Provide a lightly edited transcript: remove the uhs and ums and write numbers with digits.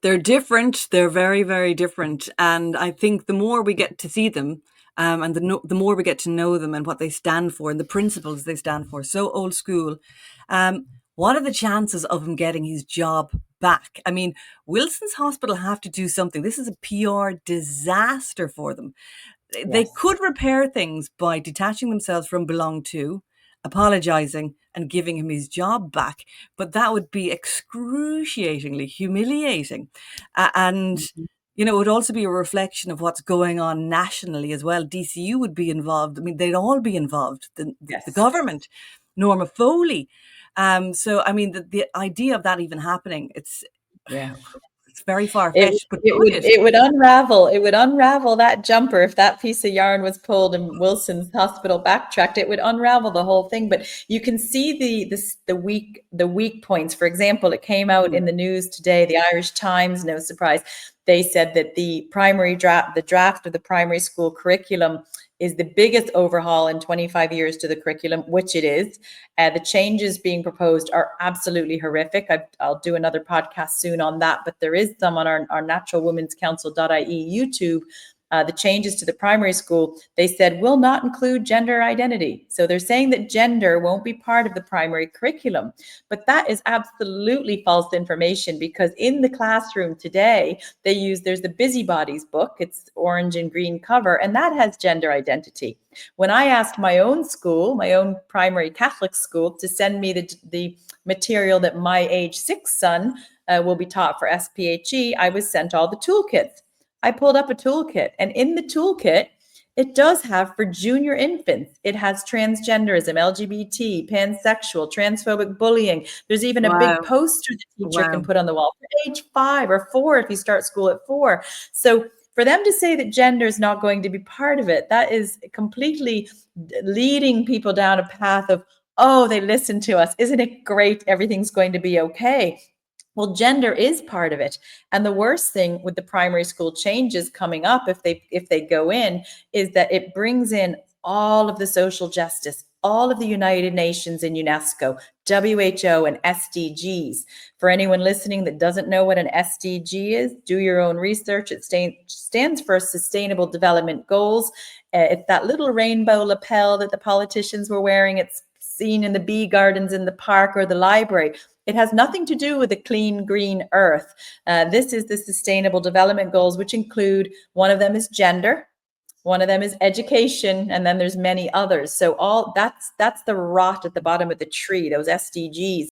They're different. They're very, very different. And I think the more we get to see them, and the more we get to know them and what they stand for and the principles they stand for, so old school. What are the chances of him getting his job back? I mean, Wilson's Hospital have to do something. This is a PR disaster for them. They Yes. could repair things by detaching themselves from Belong To, apologizing and giving him his job back, but that would be excruciatingly humiliating. And Mhm. it would also be a reflection of what's going on nationally as well. DCU would be involved. I mean, they'd all be involved. The Yes. government, Norma Foley. So I mean, the idea of that even happening, Yeah. it's very far It fetched. But it could would it? it would unravel that jumper if that piece of yarn was pulled and Wilson's Hospital backtracked. It would unravel the whole thing. But you can see the weak points. For example, it came out Mm. in the news today, the Irish Times, no surprise. They said that the draft of the primary school curriculum is the biggest overhaul in 25 years to the curriculum, which it is. The changes being proposed are absolutely horrific. I'll do another podcast soon on that, but there is some on our naturalwomenscouncil.ie YouTube. The changes to the primary school, they said, will not include gender identity. So they're saying that gender won't be part of the primary curriculum. But that is absolutely false information, because in the classroom today, there's the Busybodies book. It's orange and green cover, and that has gender identity. When I asked my own school, my own primary Catholic school, to send me the material that my age 6 son will be taught for SPHE, I was sent all the toolkits. I pulled up a toolkit, and in the toolkit, it does have for junior infants, it has transgenderism, LGBT, pansexual, transphobic bullying. There's even a big Wow. poster the teacher can Wow. put on the wall for age 5 or 4 if you start school at 4. So for them to say that gender is not going to be part of it, that is completely leading people down a path of, oh, they listen to us. Isn't it great? Everything's going to be okay. Well, gender is part of it. And the worst thing with the primary school changes coming up, if they go in, is that it brings in all of the social justice, all of the United Nations and UNESCO, WHO, and SDGs. For anyone listening that doesn't know what an SDG is, do your own research. It stands for Sustainable Development Goals. It's that little rainbow lapel that the politicians were wearing. It's seen in the bee gardens in the park or the library. It has nothing to do with a clean, green earth. This is the Sustainable Development Goals, which include, one of them is gender, one of them is education, and then there's many others. So all that's the rot at the bottom of the tree, those SDGs.